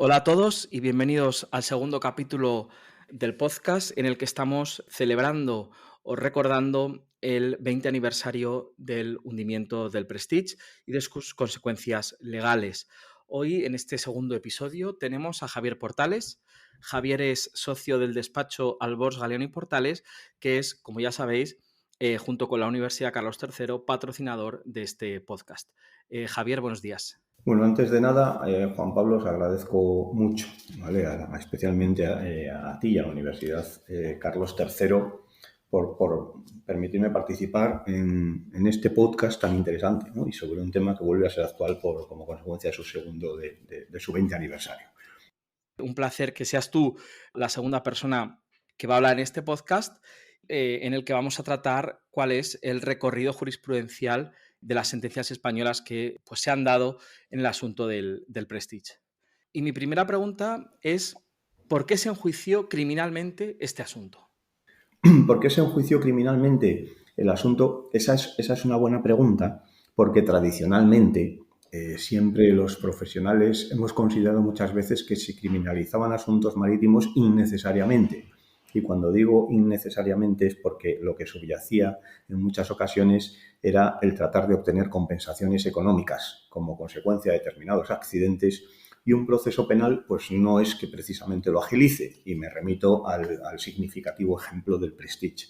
Hola a todos y bienvenidos al segundo capítulo del podcast en el que estamos celebrando o recordando el 20 aniversario del hundimiento del Prestige y de sus consecuencias legales. Hoy, en este segundo episodio, tenemos a Javier Portales. Javier es socio del despacho Albors, Galeano y Portales, que es, como ya sabéis, junto con la Universidad Carlos III, patrocinador de este podcast. Javier, buenos días. Bueno, antes de nada, Juan Pablo, os agradezco mucho, ¿vale? Especialmente a ti y a la Universidad Carlos III por permitirme participar en este podcast tan interesante, ¿no? Y sobre un tema que vuelve a ser actual como consecuencia de su 20 aniversario. Un placer que seas tú la segunda persona que va a hablar en este podcast, en el que vamos a tratar cuál es el recorrido jurisprudencial de las sentencias españolas que pues, se han dado en el asunto del Prestige. Y mi primera pregunta es, ¿por qué se enjuició criminalmente este asunto? ¿Por qué se enjuició criminalmente el asunto? Esa es una buena pregunta, porque tradicionalmente siempre los profesionales hemos considerado muchas veces que se criminalizaban asuntos marítimos innecesariamente. Y cuando digo innecesariamente es porque lo que subyacía en muchas ocasiones era el tratar de obtener compensaciones económicas como consecuencia de determinados accidentes, y un proceso penal pues no es que precisamente lo agilice, y me remito al significativo ejemplo del Prestige.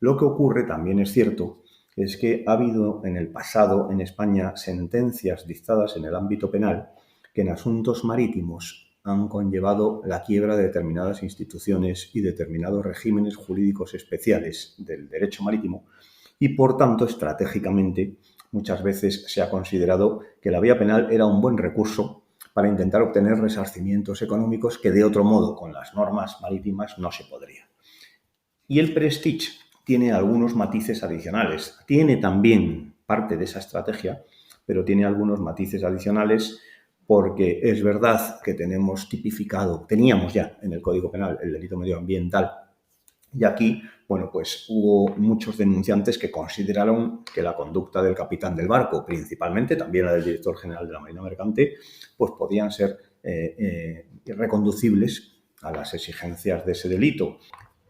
Lo que ocurre, también es cierto, es que ha habido en el pasado en España sentencias dictadas en el ámbito penal que en asuntos marítimos han conllevado la quiebra de determinadas instituciones y determinados regímenes jurídicos especiales del derecho marítimo, y por tanto estratégicamente muchas veces se ha considerado que la vía penal era un buen recurso para intentar obtener resarcimientos económicos que de otro modo con las normas marítimas no se podría. Y el Prestige tiene algunos matices adicionales. Tiene también parte de esa estrategia, pero tiene algunos matices adicionales porque es verdad que teníamos ya en el Código Penal el delito medioambiental, y aquí, bueno, pues hubo muchos denunciantes que consideraron que la conducta del capitán del barco, principalmente también la del director general de la Marina Mercante, pues podían ser reconducibles a las exigencias de ese delito.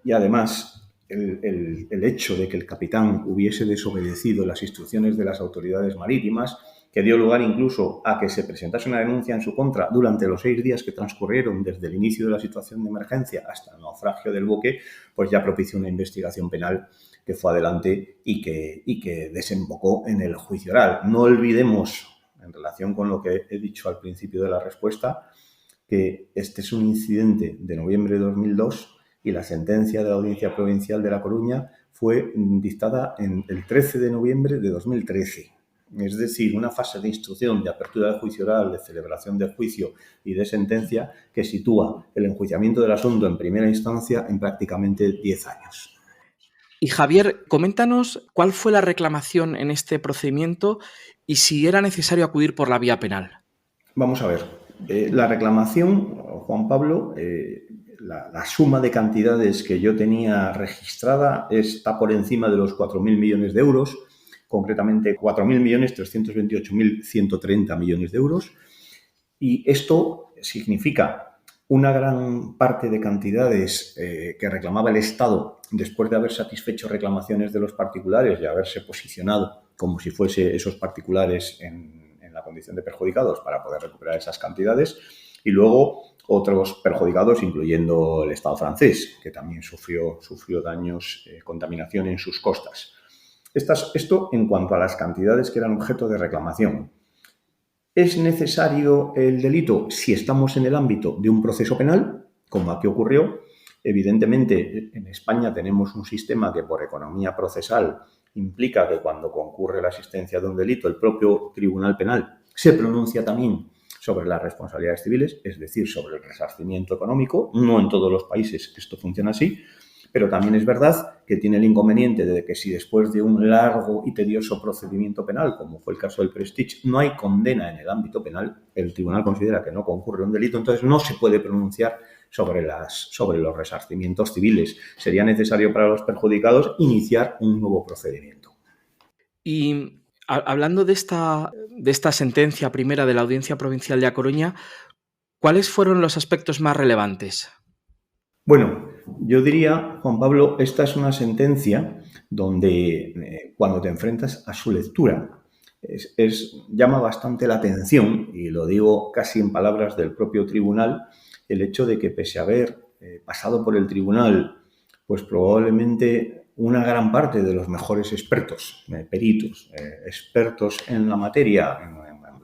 Y además, el hecho de que el capitán hubiese desobedecido las instrucciones de las autoridades marítimas, que dio lugar incluso a que se presentase una denuncia en su contra durante los 6 días que transcurrieron desde el inicio de la situación de emergencia hasta el naufragio del buque, pues ya propició una investigación penal que fue adelante y que desembocó en el juicio oral. No olvidemos, en relación con lo que he dicho al principio de la respuesta, que este es un incidente de noviembre de 2002 y la sentencia de la Audiencia Provincial de La Coruña fue dictada el 13 de noviembre de 2013. Es decir, una fase de instrucción, de apertura de juicio oral, de celebración de juicio y de sentencia que sitúa el enjuiciamiento del asunto en primera instancia en prácticamente 10 años. Y Javier, coméntanos cuál fue la reclamación en este procedimiento y si era necesario acudir por la vía penal. Vamos a ver. La reclamación, Juan Pablo, la suma de cantidades que yo tenía registrada está por encima de los 4.000 millones de euros, concretamente 4.328.130 millones de euros. Y esto significa una gran parte de cantidades que reclamaba el Estado después de haber satisfecho reclamaciones de los particulares y haberse posicionado como si fuese esos particulares en la condición de perjudicados para poder recuperar esas cantidades, y luego otros perjudicados, incluyendo el Estado francés, que también sufrió daños, contaminación en sus costas. Esto en cuanto a las cantidades que eran objeto de reclamación. ¿Es necesario el delito si estamos en el ámbito de un proceso penal, como aquí ocurrió? Evidentemente, en España tenemos un sistema que por economía procesal implica que cuando concurre la existencia de un delito, el propio Tribunal Penal se pronuncia también sobre las responsabilidades civiles, es decir, sobre el resarcimiento económico. No en todos los países esto funciona así, pero también es verdad que tiene el inconveniente de que si después de un largo y tedioso procedimiento penal, como fue el caso del Prestige, no hay condena en el ámbito penal, el tribunal considera que no concurre un delito, entonces no se puede pronunciar sobre los resarcimientos civiles. Sería necesario para los perjudicados iniciar un nuevo procedimiento. Y hablando de esta sentencia primera de la Audiencia Provincial de A Coruña, ¿Cuáles fueron los aspectos más relevantes? Bueno, yo diría, Juan Pablo, esta es una sentencia donde cuando te enfrentas a su lectura llama bastante la atención, y lo digo casi en palabras del propio tribunal, el hecho de que pese a haber pasado por el tribunal, pues probablemente una gran parte de los mejores expertos, peritos, expertos en la materia,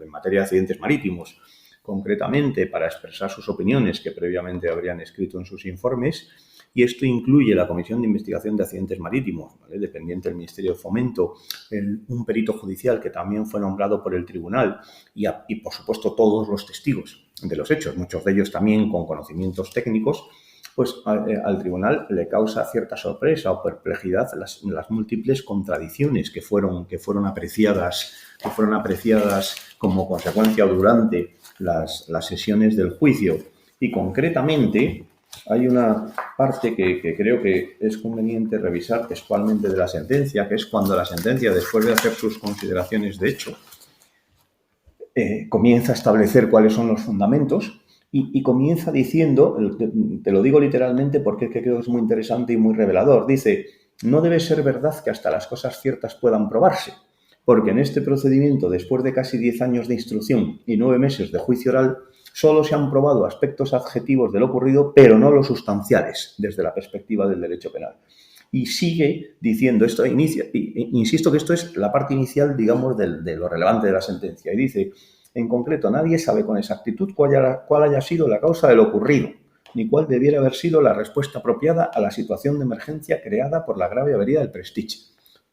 en materia de accidentes marítimos, concretamente para expresar sus opiniones que previamente habrían escrito en sus informes, y esto incluye la Comisión de Investigación de Accidentes Marítimos, ¿vale?, dependiente del Ministerio de Fomento, un perito judicial que también fue nombrado por el tribunal y, por supuesto, todos los testigos de los hechos, muchos de ellos también con conocimientos técnicos, pues al tribunal le causa cierta sorpresa o perplejidad las múltiples contradicciones que fueron apreciadas como consecuencia o durante las sesiones del juicio. Y concretamente hay una parte que creo que es conveniente revisar textualmente de la sentencia, que es cuando la sentencia, después de hacer sus consideraciones de hecho, comienza a establecer cuáles son los fundamentos y comienza diciendo, te lo digo literalmente porque creo que es muy interesante y muy revelador, dice: no debe ser verdad que hasta las cosas ciertas puedan probarse, porque en este procedimiento, después de casi 10 años de instrucción y 9 meses de juicio oral, solo se han probado aspectos adjetivos de lo ocurrido, pero no los sustanciales, desde la perspectiva del derecho penal. Y sigue diciendo, insisto que esto es la parte inicial, digamos, de lo relevante de la sentencia, y dice: en concreto, nadie sabe con exactitud cuál haya sido la causa de lo ocurrido, ni cuál debiera haber sido la respuesta apropiada a la situación de emergencia creada por la grave avería del Prestige.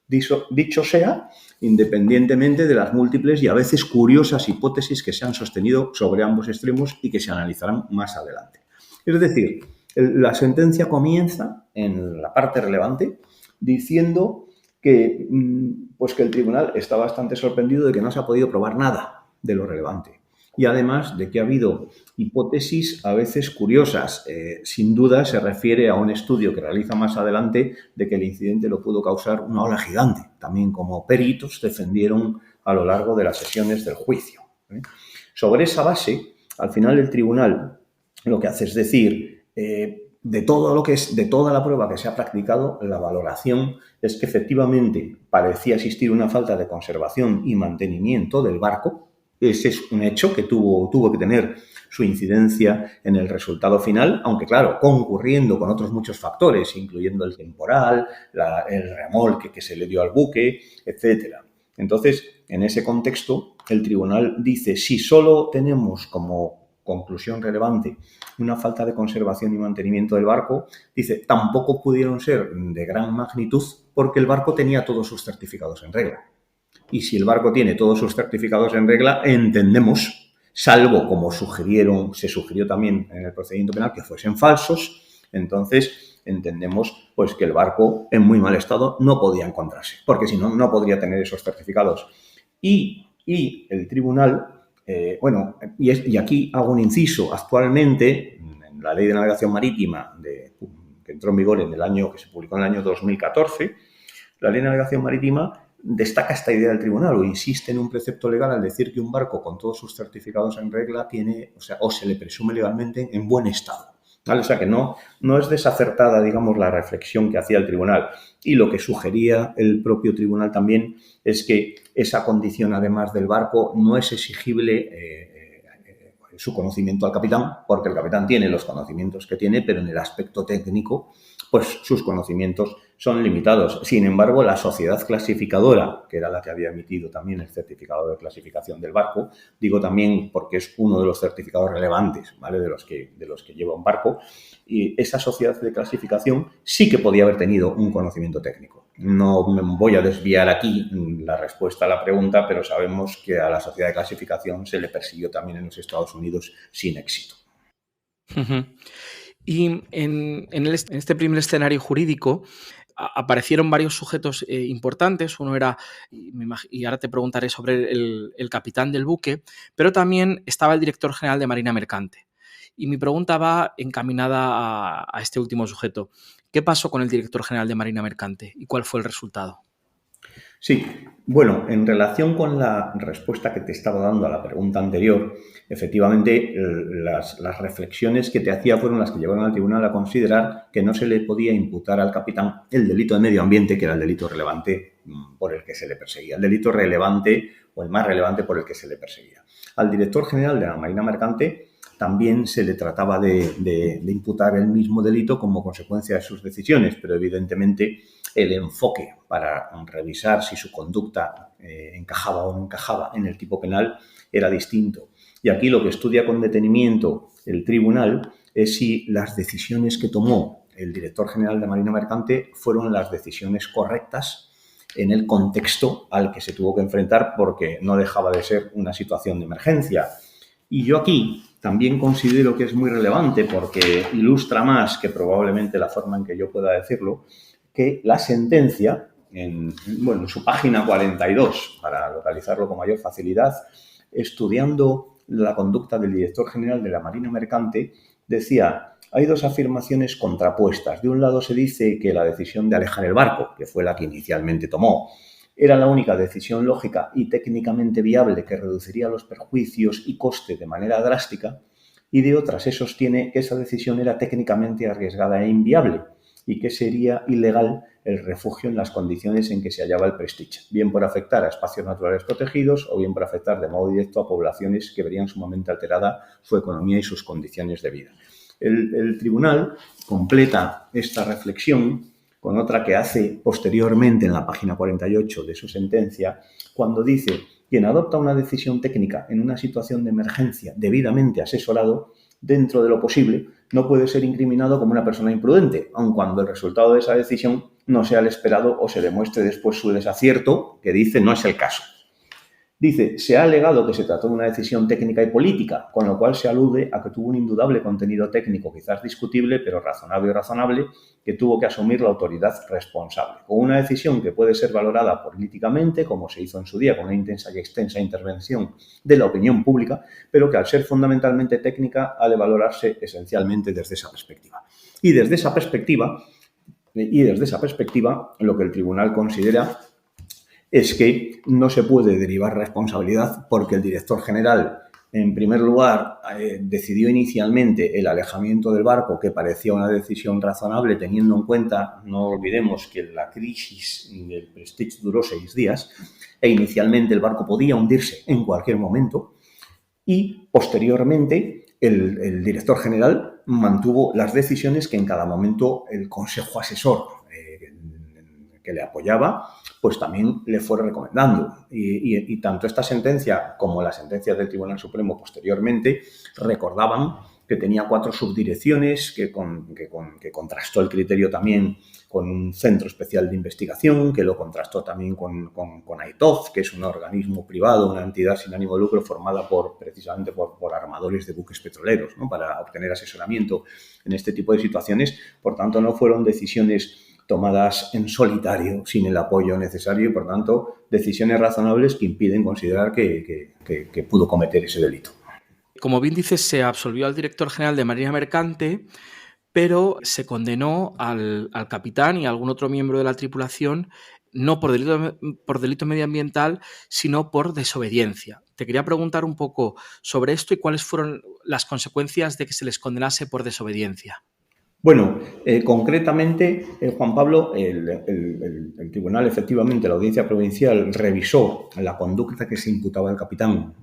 Dicho sea, independientemente de las múltiples y a veces curiosas hipótesis que se han sostenido sobre ambos extremos y que se analizarán más adelante. Es decir, la sentencia comienza en la parte relevante diciendo que el tribunal está bastante sorprendido de que no se ha podido probar nada de lo relevante. Y además de que ha habido hipótesis a veces curiosas. Sin duda se refiere a un estudio que realiza más adelante de que el incidente lo pudo causar una ola gigante, también como peritos defendieron a lo largo de las sesiones del juicio. Sobre esa base, al final el tribunal lo que hace es decir, de toda la prueba que se ha practicado, la valoración es que efectivamente parecía existir una falta de conservación y mantenimiento del barco. Ese es un hecho que tuvo que tener su incidencia en el resultado final, aunque claro, concurriendo con otros muchos factores, incluyendo el temporal, el remolque que se le dio al buque, etcétera. Entonces, en ese contexto, el tribunal dice: si solo tenemos como conclusión relevante una falta de conservación y mantenimiento del barco, dice, tampoco pudieron ser de gran magnitud porque el barco tenía todos sus certificados en regla. Y si el barco tiene todos sus certificados en regla, entendemos, salvo como se sugirió también en el procedimiento penal, que fuesen falsos, entonces entendemos pues que el barco en muy mal estado no podía encontrarse, porque si no, no podría tener esos certificados. Y el tribunal, y aquí hago un inciso, actualmente en la Ley de Navegación Marítima que entró en vigor que se publicó en el año 2014, la Ley de Navegación Marítima destaca esta idea del tribunal o insiste en un precepto legal al decir que un barco con todos sus certificados en regla o se le presume legalmente en buen estado. ¿Vale? O sea que no es desacertada, digamos, la reflexión que hacía el tribunal. Y lo que sugería el propio tribunal también es que esa condición, además del barco, no es exigible su conocimiento al capitán, porque el capitán tiene los conocimientos que tiene, pero en el aspecto técnico, pues sus conocimientos son limitados. Sin embargo, la sociedad clasificadora, que era la que había emitido también el certificado de clasificación del barco, digo también porque es uno de los certificados relevantes, ¿vale?, de los que lleva un barco, y esa sociedad de clasificación sí que podía haber tenido un conocimiento técnico. No me voy a desviar aquí la respuesta a la pregunta, pero sabemos que a la sociedad de clasificación se le persiguió también en los Estados Unidos sin éxito. Uh-huh. Y en este primer escenario jurídico aparecieron varios sujetos importantes. Uno era, y ahora te preguntaré sobre el capitán del buque, pero también estaba el director general de Marina Mercante. Y mi pregunta va encaminada a este último sujeto. ¿Qué pasó con el director general de Marina Mercante y cuál fue el resultado? Sí, bueno, en relación con la respuesta que te estaba dando a la pregunta anterior, efectivamente las reflexiones que te hacía fueron las que llevaron al tribunal a considerar que no se le podía imputar al capitán el delito de medio ambiente, que era el delito relevante por el que se le perseguía, el delito relevante o el más relevante por el que se le perseguía. Al director general de la Marina Mercante también se le trataba de imputar el mismo delito como consecuencia de sus decisiones, pero evidentemente el enfoque para revisar si su conducta encajaba o no encajaba en el tipo penal era distinto. Y aquí lo que estudia con detenimiento el tribunal es si las decisiones que tomó el director general de Marina Mercante fueron las decisiones correctas en el contexto al que se tuvo que enfrentar, porque no dejaba de ser una situación de emergencia. Y yo aquí también considero que es muy relevante, porque ilustra más que probablemente la forma en que yo pueda decirlo, que la sentencia, en su página 42, para localizarlo con mayor facilidad, estudiando la conducta del director general de la Marina Mercante, decía: hay dos afirmaciones contrapuestas. De un lado se dice que la decisión de alejar el barco, que fue la que inicialmente tomó, era la única decisión lógica y técnicamente viable que reduciría los perjuicios y coste de manera drástica, y de otra se sostiene que esa decisión era técnicamente arriesgada e inviable y que sería ilegal el refugio en las condiciones en que se hallaba el Prestige, bien por afectar a espacios naturales protegidos o bien por afectar de modo directo a poblaciones que verían sumamente alterada su economía y sus condiciones de vida. El tribunal completa esta reflexión con otra que hace posteriormente en la página 48 de su sentencia, cuando dice: quien adopta una decisión técnica en una situación de emergencia debidamente asesorado, dentro de lo posible, no puede ser incriminado como una persona imprudente, aun cuando el resultado de esa decisión no sea el esperado o se demuestre después su desacierto, que dice no es el caso. Dice: se ha alegado que se trató de una decisión técnica y política, con lo cual se alude a que tuvo un indudable contenido técnico, quizás discutible, pero razonable, que tuvo que asumir la autoridad responsable. Con una decisión que puede ser valorada políticamente, como se hizo en su día con una intensa y extensa intervención de la opinión pública, pero que al ser fundamentalmente técnica ha de valorarse esencialmente desde esa perspectiva. Y desde esa perspectiva, lo que el tribunal considera es que no se puede derivar responsabilidad porque el director general, en primer lugar, decidió inicialmente el alejamiento del barco, que parecía una decisión razonable, teniendo en cuenta, no olvidemos, que la crisis del Prestige duró 6 días e inicialmente el barco podía hundirse en cualquier momento, y posteriormente el director general mantuvo las decisiones que en cada momento el consejo asesor que le apoyaba pues también le fue recomendando. Y tanto esta sentencia como la sentencia del Tribunal Supremo posteriormente recordaban que tenía 4 subdirecciones, que contrastó el criterio también con un centro especial de investigación, que lo contrastó también con AITOF, que es un organismo privado, una entidad sin ánimo de lucro formada precisamente por armadores de buques petroleros, ¿no?, para obtener asesoramiento en este tipo de situaciones. Por tanto, no fueron decisiones tomadas en solitario, sin el apoyo necesario, y por tanto decisiones razonables que impiden considerar que pudo cometer ese delito. Como bien dices, se absolvió al director general de Marina Mercante, pero se condenó al capitán y a algún otro miembro de la tripulación no por delito medioambiental, sino por desobediencia. Te quería preguntar un poco sobre esto y cuáles fueron las consecuencias de que se les condenase por desobediencia. Bueno, concretamente, Juan Pablo, el tribunal, efectivamente, la audiencia provincial revisó la conducta que se imputaba al capitán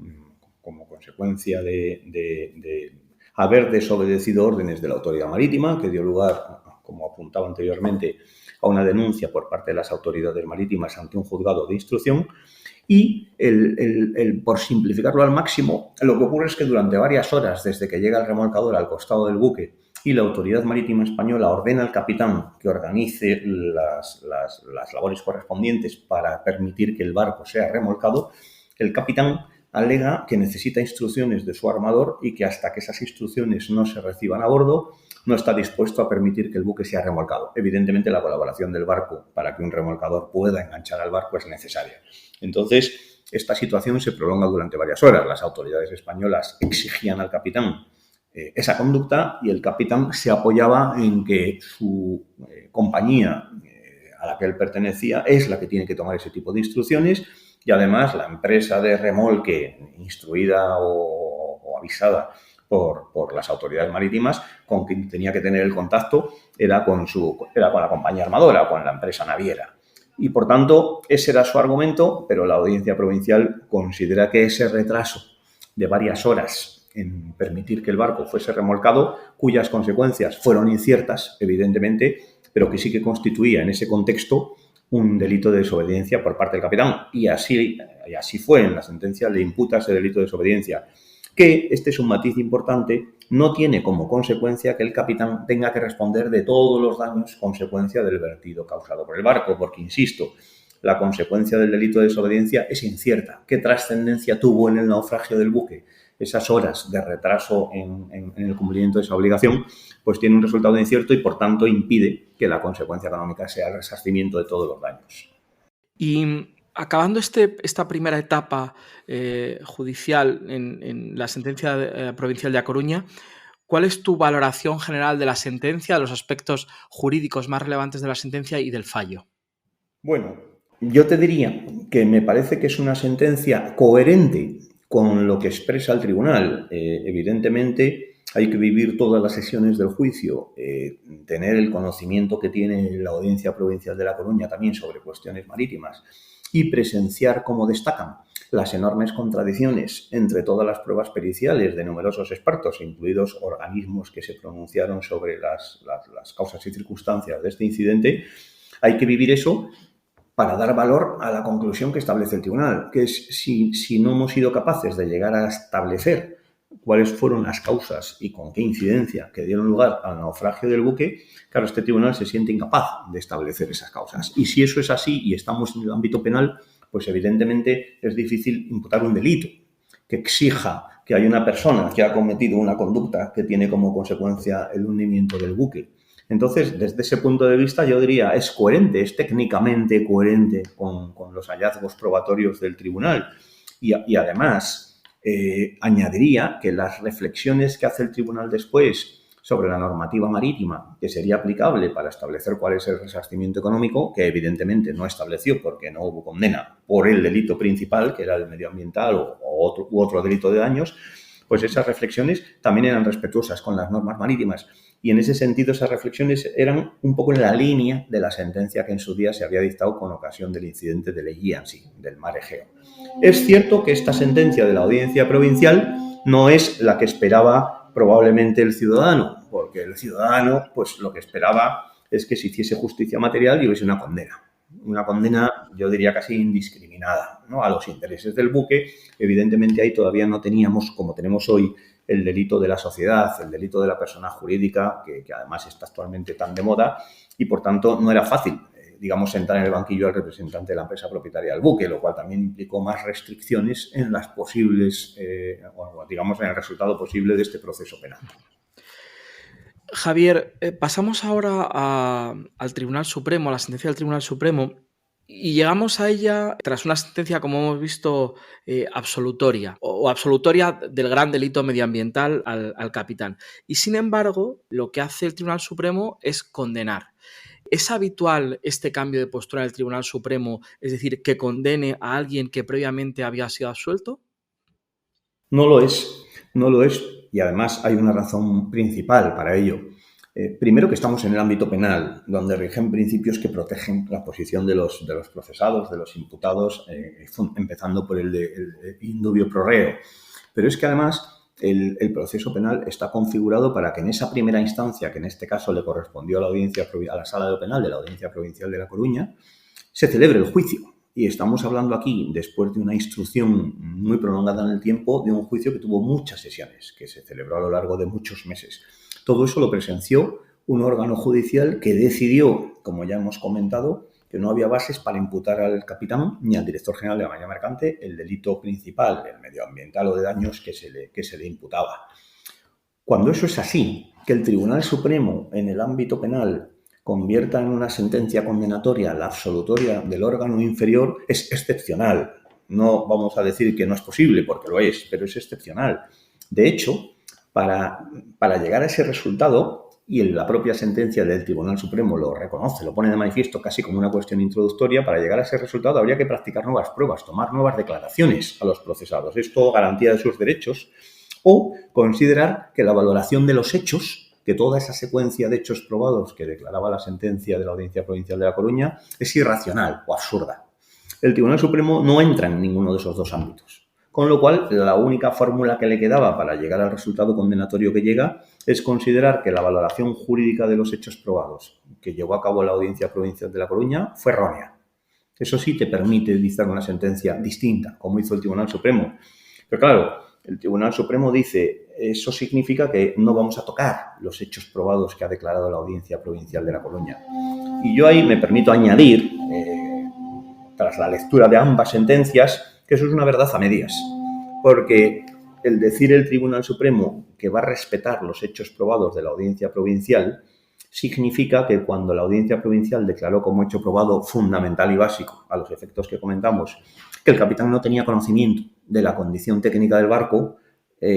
como consecuencia de haber desobedecido órdenes de la autoridad marítima, que dio lugar, como apuntaba anteriormente, a una denuncia por parte de las autoridades marítimas ante un juzgado de instrucción. Y por simplificarlo al máximo, lo que ocurre es que durante varias horas, desde que llega el remolcador al costado del buque y la autoridad marítima española ordena al capitán que organice las labores correspondientes para permitir que el barco sea remolcado, el capitán alega que necesita instrucciones de su armador y que hasta que esas instrucciones no se reciban a bordo, no está dispuesto a permitir que el buque sea remolcado. Evidentemente, la colaboración del barco para que un remolcador pueda enganchar al barco es necesaria. Entonces, esta situación se prolonga durante varias horas. Las autoridades españolas exigían al capitán esa conducta y el capitán se apoyaba en que su compañía a la que él pertenecía es la que tiene que tomar ese tipo de instrucciones y además la empresa de remolque instruida o avisada por las autoridades marítimas con quien tenía que tener el contacto era con la compañía armadora, con la empresa naviera. Y, por tanto, ese era su argumento, pero la Audiencia Provincial considera que ese retraso de varias horas en permitir que el barco fuese remolcado, cuyas consecuencias fueron inciertas, evidentemente, pero que sí que constituía en ese contexto un delito de desobediencia por parte del capitán. Y así fue. En la sentencia le imputa ese delito de desobediencia, que, este es un matiz importante, no tiene como consecuencia que el capitán tenga que responder de todos los daños consecuencia del vertido causado por el barco, porque, insisto, la consecuencia del delito de desobediencia es incierta. ¿Qué trascendencia tuvo en el naufragio del buque? Esas horas de retraso en el cumplimiento de esa obligación, pues tiene un resultado incierto y, por tanto, impide que la consecuencia económica sea el resarcimiento de todos los daños. Y acabando esta primera etapa judicial en la sentencia provincial de A Coruña, ¿cuál es tu valoración general de la sentencia, de los aspectos jurídicos más relevantes de la sentencia y del fallo? Bueno, yo te diría que me parece que es una sentencia coherente con lo que expresa el tribunal. Evidentemente, hay que vivir todas las sesiones del juicio, tener el conocimiento que tiene la Audiencia Provincial de La Coruña también sobre cuestiones marítimas y presenciar cómo destacan las enormes contradicciones entre todas las pruebas periciales de numerosos expertos, incluidos organismos que se pronunciaron sobre las causas y circunstancias de este incidente. Hay que vivir eso para dar valor a la conclusión que establece el tribunal, que es si no hemos sido capaces de llegar a establecer cuáles fueron las causas y con qué incidencia que dieron lugar al naufragio del buque, claro, este tribunal se siente incapaz de establecer esas causas. Y si eso es así y estamos en el ámbito penal, pues evidentemente es difícil imputar un delito que exija que hay una persona que ha cometido una conducta que tiene como consecuencia el hundimiento del buque. Entonces, desde ese punto de vista, yo diría, es coherente, es técnicamente coherente con los hallazgos probatorios del tribunal. Y además, añadiría que las reflexiones que hace el tribunal después sobre la normativa marítima que sería aplicable para establecer cuál es el resarcimiento económico, que evidentemente no estableció porque no hubo condena por el delito principal, que era el medioambiental u otro delito de daños, pues esas reflexiones también eran respetuosas con las normas marítimas. Y en ese sentido esas reflexiones eran un poco en la línea de la sentencia que en su día se había dictado con ocasión del incidente de Leguía-Ansí, del mar Egeo. Es cierto que esta sentencia de la Audiencia Provincial no es la que esperaba probablemente el ciudadano, porque el ciudadano pues lo que esperaba es que se hiciese justicia material y hubiese una condena. Una condena, yo diría, casi indiscriminada, ¿no?, a los intereses del buque. Evidentemente ahí todavía no teníamos, como tenemos hoy, el delito de la sociedad, el delito de la persona jurídica, que además está actualmente tan de moda, y por tanto no era fácil, digamos, sentar en el banquillo al representante de la empresa propietaria del buque, lo cual también implicó más restricciones en las posibles, digamos, en el resultado posible de este proceso penal. Javier, pasamos ahora al Tribunal Supremo, a la sentencia del Tribunal Supremo, y llegamos a ella tras una sentencia, como hemos visto, absolutoria o absolutoria del gran delito medioambiental al capitán. Y sin embargo, lo que hace el Tribunal Supremo es condenar. ¿Es habitual este cambio de postura del Tribunal Supremo, es decir, que condene a alguien que previamente había sido absuelto? No lo es, y además hay una razón principal para ello. Primero, que estamos en el ámbito penal, donde rigen principios que protegen la posición de los procesados, de los imputados, empezando por el indubio pro reo. Pero es que además el proceso penal está configurado para que en esa primera instancia, que en este caso le correspondió a la Sala de lo Penal de la Audiencia Provincial de La Coruña, se celebre el juicio. Y estamos hablando aquí, después de una instrucción muy prolongada en el tiempo, de un juicio que tuvo muchas sesiones, que se celebró a lo largo de muchos meses. Todo eso lo presenció un órgano judicial que decidió, como ya hemos comentado, que no había bases para imputar al capitán ni al director general de la Marina Mercante el delito principal, el medioambiental o de daños que se le imputaba. Cuando eso es así, que el Tribunal Supremo en el ámbito penal convierta en una sentencia condenatoria la absolutoria del órgano inferior, es excepcional. No vamos a decir que no es posible, porque lo es, pero es excepcional. De hecho, para llegar a ese resultado, y la propia sentencia del Tribunal Supremo lo reconoce, lo pone de manifiesto casi como una cuestión introductoria, para llegar a ese resultado habría que practicar nuevas pruebas, tomar nuevas declaraciones a los procesados. Esto garantía de sus derechos, o considerar que la valoración de los hechos, que toda esa secuencia de hechos probados que declaraba la sentencia de la Audiencia Provincial de La Coruña es irracional o absurda. El Tribunal Supremo no entra en ninguno de esos dos ámbitos. Con lo cual, la única fórmula que le quedaba para llegar al resultado condenatorio que llega es considerar que la valoración jurídica de los hechos probados que llevó a cabo la Audiencia Provincial de La Coruña fue errónea. Eso sí te permite dictar una sentencia distinta, como hizo el Tribunal Supremo. Pero claro, el Tribunal Supremo dice, eso significa que no vamos a tocar los hechos probados que ha declarado la Audiencia Provincial de La Coruña. Y yo ahí me permito añadir, tras la lectura de ambas sentencias, que eso es una verdad a medias, porque el decir el Tribunal Supremo que va a respetar los hechos probados de la Audiencia Provincial significa que cuando la Audiencia Provincial declaró como hecho probado fundamental y básico, a los efectos que comentamos, que el capitán no tenía conocimiento de la condición técnica del barco,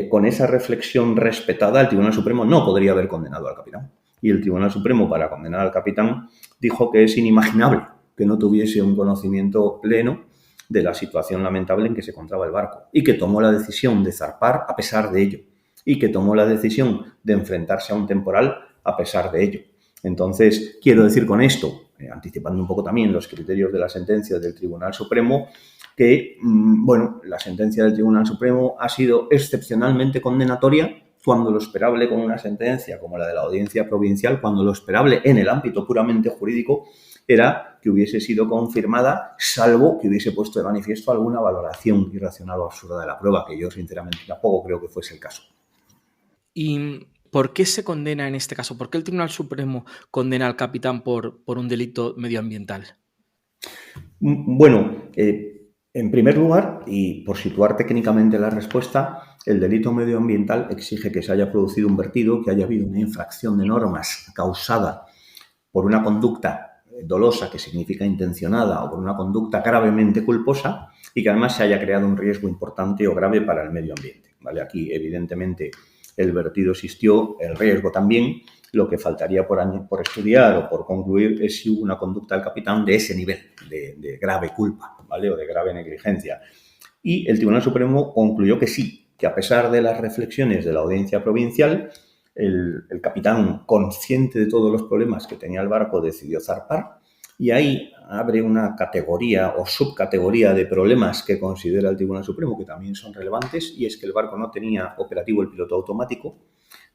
con esa reflexión respetada, el Tribunal Supremo no podría haber condenado al capitán. Y el Tribunal Supremo, para condenar al capitán, dijo que es inimaginable que no tuviese un conocimiento pleno de la situación lamentable en que se encontraba el barco, y que tomó la decisión de zarpar a pesar de ello, y que tomó la decisión de enfrentarse a un temporal a pesar de ello. Entonces, quiero decir con esto, anticipando un poco también los criterios de la sentencia del Tribunal Supremo, que, la sentencia del Tribunal Supremo ha sido excepcionalmente condenatoria, cuando lo esperable con una sentencia como la de la Audiencia Provincial, cuando lo esperable en el ámbito puramente jurídico era que hubiese sido confirmada, salvo que hubiese puesto de manifiesto alguna valoración irracional o absurda de la prueba, que yo sinceramente tampoco creo que fuese el caso. ¿Y por qué se condena en este caso? ¿Por qué el Tribunal Supremo condena al capitán por un delito medioambiental? Bueno, en primer lugar, y por situar técnicamente la respuesta, el delito medioambiental exige que se haya producido un vertido, que haya habido una infracción de normas causada por una conducta dolosa, que significa intencionada, o por una conducta gravemente culposa, y que además se haya creado un riesgo importante o grave para el medio ambiente. ¿Vale? Aquí, evidentemente, el vertido existió, el riesgo también. Lo que faltaría por estudiar o por concluir es si hubo una conducta del capitán de ese nivel, de grave culpa, ¿vale? O de grave negligencia. Y el Tribunal Supremo concluyó que sí, que a pesar de las reflexiones de la Audiencia Provincial, el capitán, consciente de todos los problemas que tenía el barco, decidió zarpar, y ahí abre una categoría o subcategoría de problemas que considera el Tribunal Supremo, que también son relevantes, y es que el barco no tenía operativo el piloto automático,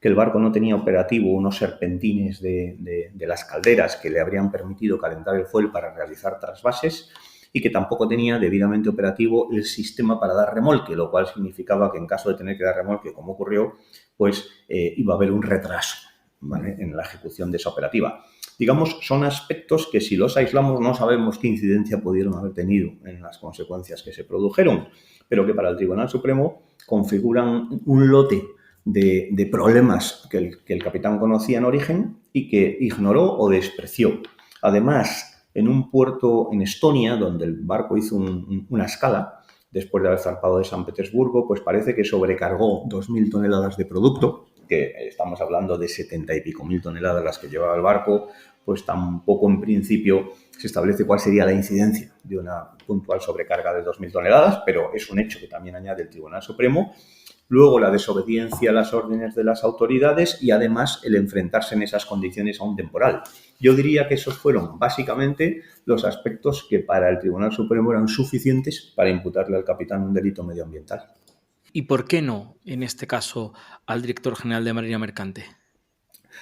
que el barco no tenía operativo unos serpentines de las calderas que le habrían permitido calentar el fuel para realizar trasvases, y que tampoco tenía debidamente operativo el sistema para dar remolque, lo cual significaba que en caso de tener que dar remolque, como ocurrió, pues iba a haber un retraso, ¿vale?, en la ejecución de esa operativa. Digamos, son aspectos que si los aislamos no sabemos qué incidencia pudieron haber tenido en las consecuencias que se produjeron, pero que para el Tribunal Supremo configuran un lote de problemas que el capitán conocía en origen y que ignoró o despreció. Además, en un puerto en Estonia, donde el barco hizo una escala, después de haber zarpado de San Petersburgo, pues parece que sobrecargó 2.000 toneladas de producto, que estamos hablando de 70 y pico mil toneladas las que llevaba el barco, pues tampoco en principio se establece cuál sería la incidencia de una puntual sobrecarga de 2.000 toneladas, pero es un hecho que también añade el Tribunal Supremo. Luego la desobediencia a las órdenes de las autoridades y además el enfrentarse en esas condiciones a un temporal. Yo diría que esos fueron básicamente los aspectos que para el Tribunal Supremo eran suficientes para imputarle al capitán un delito medioambiental. ¿Y por qué no, en este caso, al director general de Marina Mercante?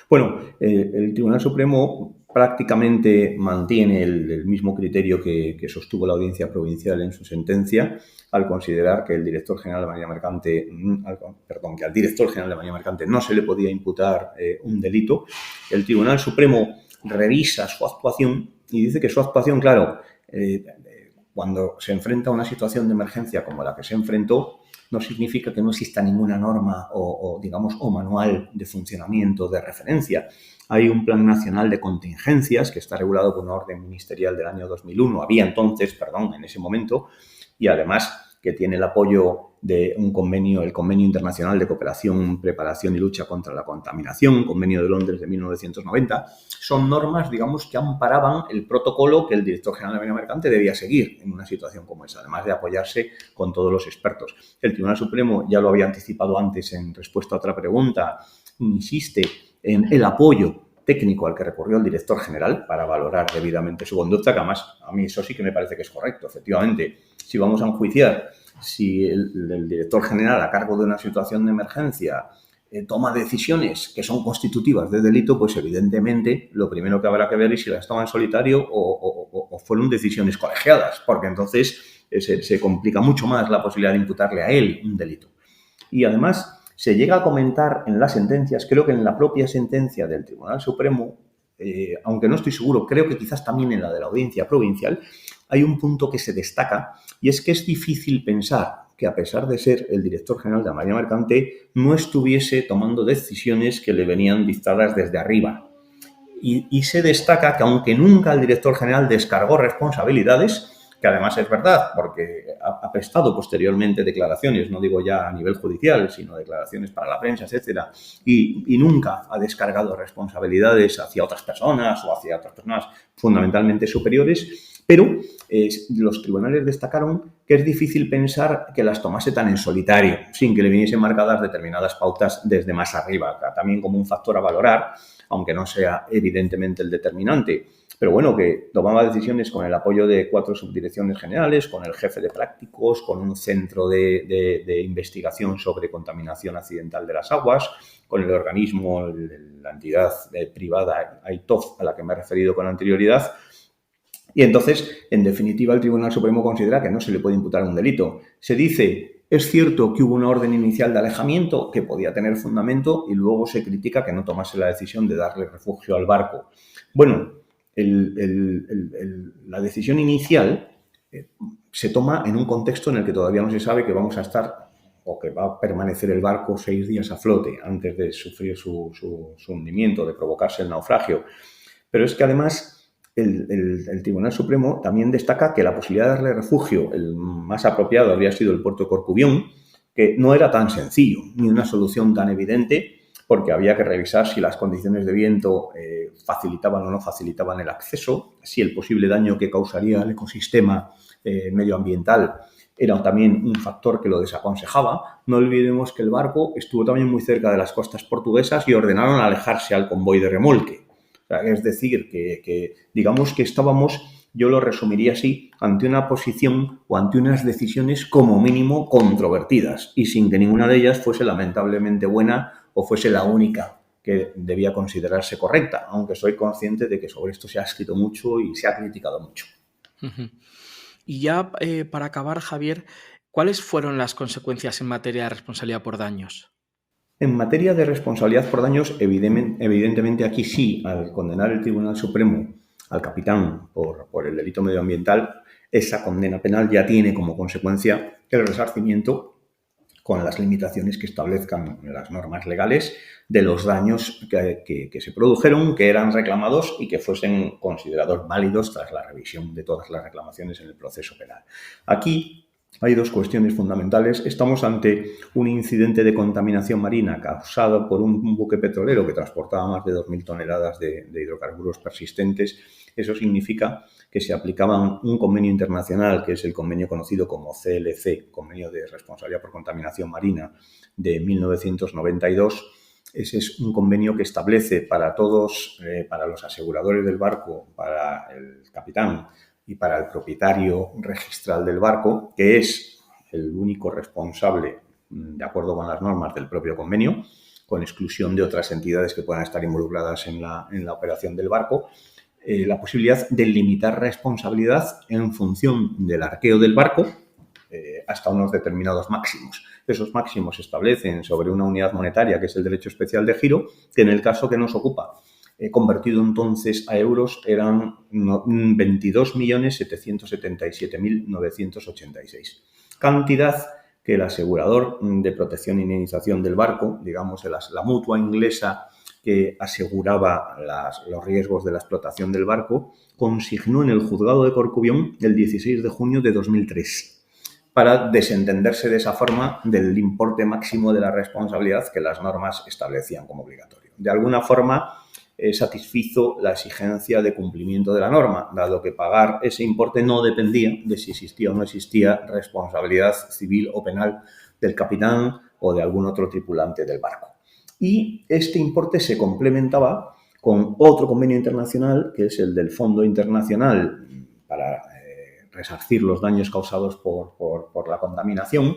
Bueno, el Tribunal Supremo prácticamente mantiene el mismo criterio que sostuvo la Audiencia Provincial en su sentencia, al considerar que el director general de Marina Mercante, que al director general de Marina Mercante no se le podía imputar un delito. El Tribunal Supremo revisa su actuación y dice que su actuación, claro, cuando se enfrenta a una situación de emergencia como la que se enfrentó, no significa que no exista ninguna norma o manual de funcionamiento de referencia. Hay un Plan Nacional de Contingencias que está regulado por una orden ministerial del año 2001. En ese momento, y además que tiene el apoyo de un convenio, el Convenio Internacional de Cooperación, Preparación y Lucha contra la Contaminación, Convenio de Londres de 1990, son normas, digamos, que amparaban el protocolo que el director general de Marina Mercante debía seguir en una situación como esa, además de apoyarse con todos los expertos. El Tribunal Supremo, ya lo había anticipado antes en respuesta a otra pregunta, insiste en el apoyo técnico al que recurrió el director general para valorar debidamente su conducta, que además a mí eso sí que me parece que es correcto. Efectivamente, si vamos a enjuiciar si el director general a cargo de una situación de emergencia toma decisiones que son constitutivas de delito, pues evidentemente lo primero que habrá que ver es si las toma en solitario o fueron decisiones colegiadas, porque entonces se complica mucho más la posibilidad de imputarle a él un delito. Y además se llega a comentar en las sentencias, creo que en la propia sentencia del Tribunal Supremo, aunque no estoy seguro, creo que quizás también en la de la Audiencia Provincial, hay un punto que se destaca y es que es difícil pensar que, a pesar de ser el director general de la Marina Mercante, no estuviese tomando decisiones que le venían dictadas desde arriba. Y se destaca que, aunque nunca el director general descargó responsabilidades, que además es verdad, porque ha prestado posteriormente declaraciones, no digo ya a nivel judicial, sino declaraciones para la prensa, etcétera, y nunca ha descargado responsabilidades hacia otras personas o hacia otras personas fundamentalmente superiores, pero los tribunales destacaron que es difícil pensar que las tomase tan en solitario, sin que le viniesen marcadas determinadas pautas desde más arriba, también como un factor a valorar, aunque no sea evidentemente el determinante. Pero bueno, que tomaba decisiones con el apoyo de 4 subdirecciones generales, con el jefe de prácticos, con un centro de investigación sobre contaminación accidental de las aguas, con el organismo, la entidad privada AITOF, a la que me he referido con anterioridad. Y entonces, en definitiva, el Tribunal Supremo considera que no se le puede imputar un delito. Se dice, es cierto que hubo una orden inicial de alejamiento que podía tener fundamento y luego se critica que no tomase la decisión de darle refugio al barco. Bueno, la decisión inicial se toma en un contexto en el que todavía no se sabe que vamos a estar o que va a permanecer el barco 6 días a flote antes de sufrir su hundimiento, de provocarse el naufragio. Pero es que además el Tribunal Supremo también destaca que la posibilidad de darle refugio, el más apropiado habría sido el puerto de Corcubión, que no era tan sencillo, ni una solución tan evidente, porque había que revisar si las condiciones de viento facilitaban o no facilitaban el acceso, si el posible daño que causaría al ecosistema medioambiental era también un factor que lo desaconsejaba. No olvidemos que el barco estuvo también muy cerca de las costas portuguesas y ordenaron alejarse al convoy de remolque. O sea, es decir, que digamos que estábamos, yo lo resumiría así, ante una posición o ante unas decisiones como mínimo controvertidas y sin que ninguna de ellas fuese lamentablemente buena o fuese la única que debía considerarse correcta, aunque soy consciente de que sobre esto se ha escrito mucho y se ha criticado mucho. Y ya para acabar, Javier, ¿cuáles fueron las consecuencias en materia de responsabilidad por daños? En materia de responsabilidad por daños, evidentemente aquí sí, al condenar el Tribunal Supremo al capitán por el delito medioambiental, esa condena penal ya tiene como consecuencia el resarcimiento con las limitaciones que establezcan las normas legales de los daños que se produjeron, que eran reclamados y que fuesen considerados válidos tras la revisión de todas las reclamaciones en el proceso penal. Aquí hay 2 cuestiones fundamentales. Estamos ante un incidente de contaminación marina causado por un buque petrolero que transportaba más de 2.000 toneladas de hidrocarburos persistentes. Eso significa que se aplicaba un convenio internacional, que es el convenio conocido como CLC, Convenio de Responsabilidad por Contaminación Marina, de 1992. Ese es un convenio que establece para todos, para los aseguradores del barco, para el capitán y para el propietario registral del barco, que es el único responsable, de acuerdo con las normas del propio convenio, con exclusión de otras entidades que puedan estar involucradas en la operación del barco, la posibilidad de limitar responsabilidad en función del arqueo del barco hasta unos determinados máximos. Esos máximos se establecen sobre una unidad monetaria, que es el derecho especial de giro, que en el caso que nos ocupa, convertido entonces a euros, eran 22.777.986. Cantidad que el asegurador de protección e indemnización del barco, digamos la mutua inglesa que aseguraba los riesgos de la explotación del barco, consignó en el juzgado de Corcubión el 16 de junio de 2003. para desentenderse de esa forma del importe máximo de la responsabilidad que las normas establecían como obligatorio. De alguna forma, satisfizo la exigencia de cumplimiento de la norma, dado que pagar ese importe no dependía de si existía o no existía responsabilidad civil o penal del capitán o de algún otro tripulante del barco. Y este importe se complementaba con otro convenio internacional, que es el del Fondo Internacional para resarcir los daños causados por la contaminación,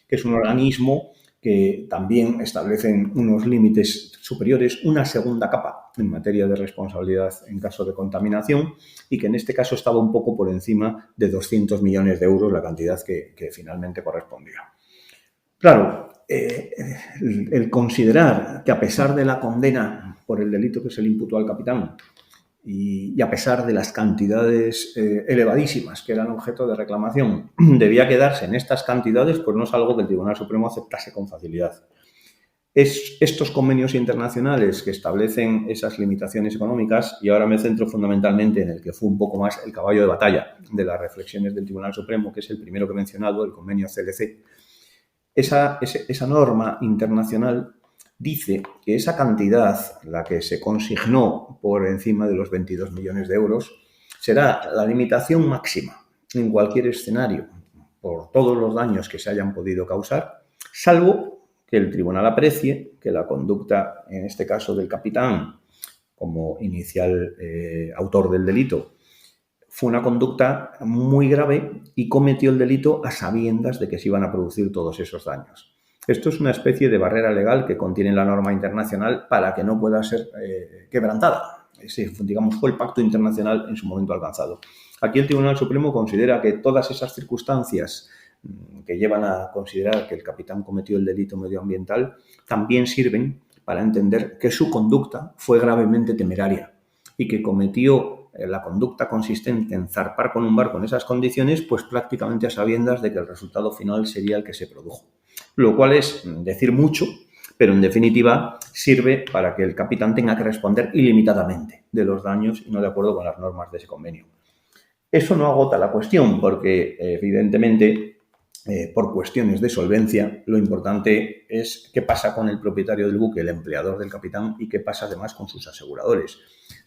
que es un organismo que también establecen unos límites superiores, una segunda capa en materia de responsabilidad en caso de contaminación, y que en este caso estaba un poco por encima de 200 millones de euros, la cantidad que finalmente correspondía. Claro, el considerar que a pesar de la condena por el delito que se le imputó al capitán y a pesar de las cantidades elevadísimas que eran objeto de reclamación, debía quedarse en estas cantidades, pues no es algo que el Tribunal Supremo aceptase con facilidad. Estos convenios internacionales que establecen esas limitaciones económicas, y ahora me centro fundamentalmente en el que fue un poco más el caballo de batalla de las reflexiones del Tribunal Supremo, que es el primero que he mencionado, el convenio CLC. Esa norma internacional dice que esa cantidad, la que se consignó por encima de los 22 millones de euros, será la limitación máxima en cualquier escenario por todos los daños que se hayan podido causar, salvo que el tribunal aprecie que la conducta, en este caso del capitán, como inicial autor del delito, fue una conducta muy grave y cometió el delito a sabiendas de que se iban a producir todos esos daños. Esto es una especie de barrera legal que contiene la norma internacional para que no pueda ser quebrantada. Ese, digamos, fue el pacto internacional en su momento alcanzado. Aquí el Tribunal Supremo considera que todas esas circunstancias que llevan a considerar que el capitán cometió el delito medioambiental también sirven para entender que su conducta fue gravemente temeraria y que cometió la conducta consistente en zarpar con un barco en esas condiciones, pues prácticamente a sabiendas de que el resultado final sería el que se produjo. Lo cual es decir mucho, pero en definitiva sirve para que el capitán tenga que responder ilimitadamente de los daños y no de acuerdo con las normas de ese convenio. Eso no agota la cuestión porque, evidentemente, por cuestiones de solvencia, lo importante es qué pasa con el propietario del buque, el empleador del capitán, y qué pasa además con sus aseguradores.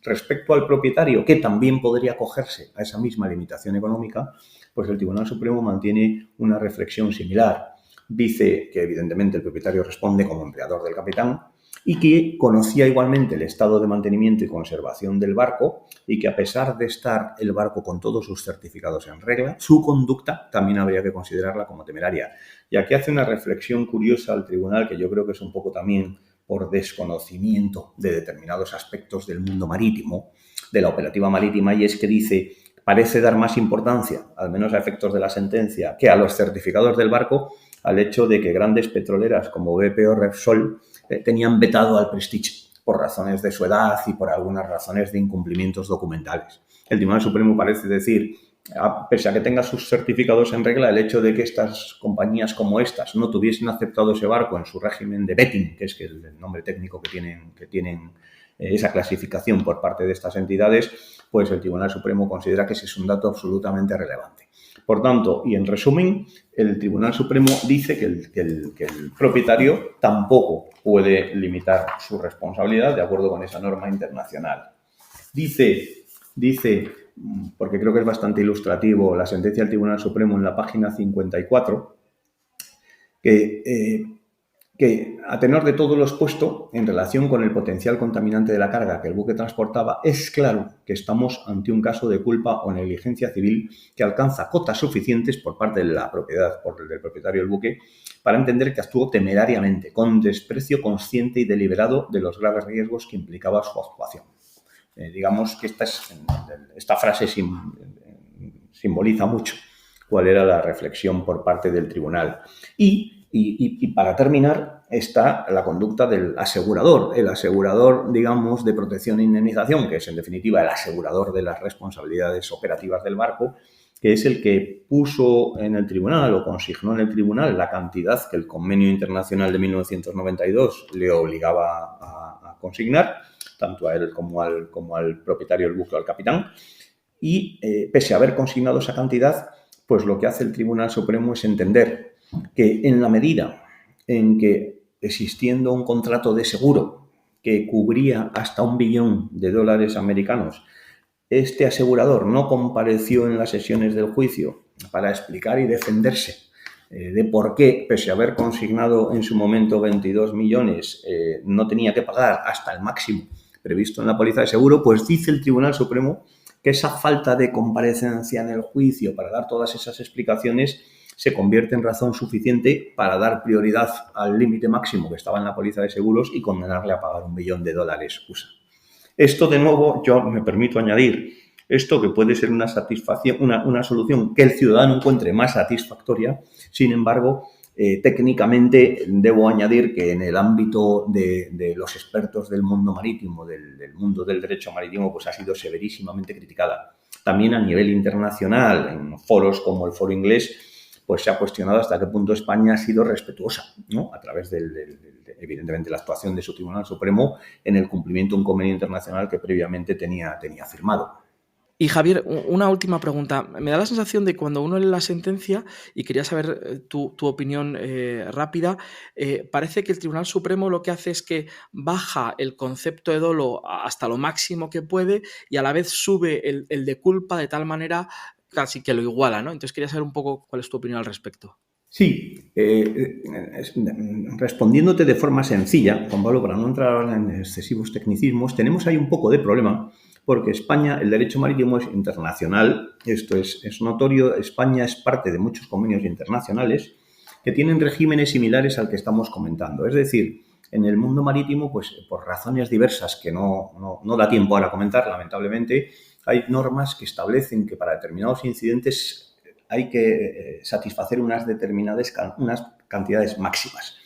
Respecto al propietario, que también podría acogerse a esa misma limitación económica, pues el Tribunal Supremo mantiene una reflexión similar. Dice que evidentemente el propietario responde como empleador del capitán y que conocía igualmente el estado de mantenimiento y conservación del barco y que a pesar de estar el barco con todos sus certificados en regla, su conducta también habría que considerarla como temeraria. Y aquí hace una reflexión curiosa al tribunal que yo creo que es un poco también por desconocimiento de determinados aspectos del mundo marítimo, de la operativa marítima, y es que dice, parece dar más importancia, al menos a efectos de la sentencia, que a los certificados del barco, al hecho de que grandes petroleras como BP o Repsol tenían vetado al Prestige por razones de su edad y por algunas razones de incumplimientos documentales. El Tribunal Supremo parece decir, pese a que tenga sus certificados en regla, el hecho de que estas compañías como estas no tuviesen aceptado ese barco en su régimen de vetting, que es el nombre técnico que tienen esa clasificación por parte de estas entidades, pues el Tribunal Supremo considera que ese es un dato absolutamente relevante. Por tanto, y en resumen, el Tribunal Supremo dice que el propietario tampoco puede limitar su responsabilidad de acuerdo con esa norma internacional. Dice, porque creo que es bastante ilustrativo, la sentencia del Tribunal Supremo en la página 54, que a tenor de todo lo expuesto en relación con el potencial contaminante de la carga que el buque transportaba, es claro que estamos ante un caso de culpa o negligencia civil que alcanza cotas suficientes por parte de la propiedad, del propietario del buque, para entender que actuó temerariamente, con desprecio consciente y deliberado de los graves riesgos que implicaba su actuación. Digamos que esta frase simboliza mucho cuál era la reflexión por parte del tribunal. Y para terminar está la conducta del asegurador. El asegurador, digamos, de protección e indemnización, que es en definitiva el asegurador de las responsabilidades operativas del barco, que es el que puso en el tribunal o consignó en el tribunal la cantidad que el Convenio Internacional de 1992 le obligaba a consignar, tanto a él como al propietario del buque o al capitán. Y pese a haber consignado esa cantidad, pues lo que hace el Tribunal Supremo es entender que en la medida en que, existiendo un contrato de seguro que cubría hasta $1 billón americanos, este asegurador no compareció en las sesiones del juicio para explicar y defenderse de por qué, pese a haber consignado en su momento 22 millones, no tenía que pagar hasta el máximo previsto en la póliza de seguro, pues dice el Tribunal Supremo que esa falta de comparecencia en el juicio para dar todas esas explicaciones se convierte en razón suficiente para dar prioridad al límite máximo que estaba en la póliza de seguros y condenarle a pagar $1 billón USA. Esto, de nuevo, yo me permito añadir, esto que puede ser una satisfacción, una solución que el ciudadano encuentre más satisfactoria. Sin embargo, técnicamente debo añadir que en el ámbito de los expertos del mundo marítimo, del mundo del derecho marítimo, pues ha sido severísimamente criticada. También a nivel internacional, en foros como el Foro Inglés, pues se ha cuestionado hasta qué punto España ha sido respetuosa, ¿no?, a través evidentemente, la actuación de su Tribunal Supremo en el cumplimiento de un convenio internacional que previamente tenía firmado. Y Javier, una última pregunta. Me da la sensación de cuando uno lee la sentencia, y quería saber tu opinión rápida, parece que el Tribunal Supremo lo que hace es que baja el concepto de dolo hasta lo máximo que puede y a la vez sube el de culpa de tal manera casi que lo iguala, ¿no? Entonces quería saber un poco cuál es tu opinión al respecto. Sí, respondiéndote de forma sencilla, Juan Pablo, para no entrar en excesivos tecnicismos, tenemos ahí un poco de problema porque España, el derecho marítimo es internacional, esto es notorio. España es parte de muchos convenios internacionales que tienen regímenes similares al que estamos comentando. Es decir, en el mundo marítimo, pues por razones diversas que no da tiempo ahora a comentar, lamentablemente, hay normas que establecen que para determinados incidentes hay que satisfacer unas cantidades máximas.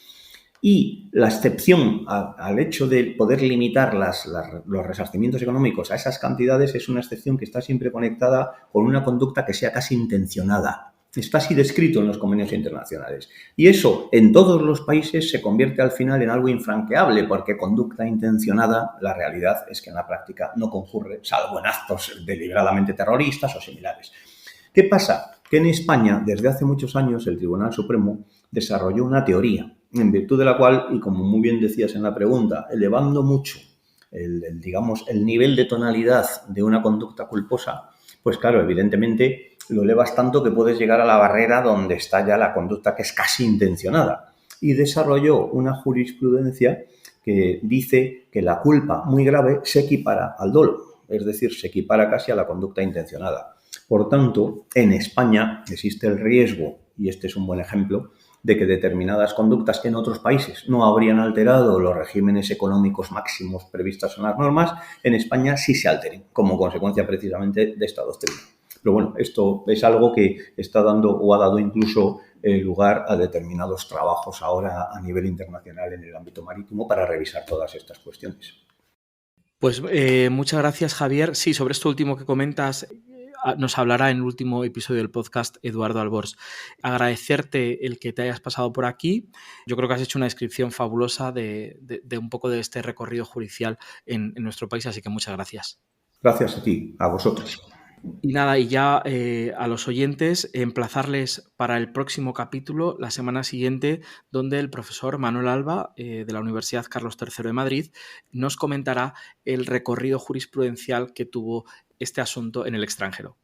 Y la excepción al hecho de poder limitar los resarcimientos económicos a esas cantidades es una excepción que está siempre conectada con una conducta que sea casi intencionada. Está así descrito en los convenios internacionales. Y eso, en todos los países, se convierte al final en algo infranqueable, porque conducta intencionada, la realidad es que en la práctica no concurre, salvo en actos deliberadamente terroristas o similares. ¿Qué pasa? Que en España, desde hace muchos años, el Tribunal Supremo desarrolló una teoría, en virtud de la cual, y como muy bien decías en la pregunta, elevando mucho el nivel de tonalidad de una conducta culposa, pues claro, evidentemente lo elevas tanto que puedes llegar a la barrera donde está ya la conducta que es casi intencionada. Y desarrolló una jurisprudencia que dice que la culpa muy grave se equipara al dolo, es decir, se equipara casi a la conducta intencionada. Por tanto, en España existe el riesgo, y este es un buen ejemplo, de que determinadas conductas que en otros países no habrían alterado los regímenes económicos máximos previstos en las normas, en España sí se alteren, como consecuencia precisamente de esta doctrina. Pero bueno, esto es algo que está dando o ha dado incluso lugar a determinados trabajos ahora a nivel internacional en el ámbito marítimo para revisar todas estas cuestiones. Pues muchas gracias, Javier. Sí, sobre esto último que comentas, nos hablará en el último episodio del podcast Eduardo Albors. Agradecerte el que te hayas pasado por aquí. Yo creo que has hecho una descripción fabulosa de un poco de este recorrido judicial en nuestro país, así que muchas gracias. Gracias a ti, a vosotros. Y nada, y ya a los oyentes, emplazarles para el próximo capítulo, la semana siguiente, donde el profesor Manuel Alba, de la Universidad Carlos III de Madrid, nos comentará el recorrido jurisprudencial que tuvo este asunto en el extranjero.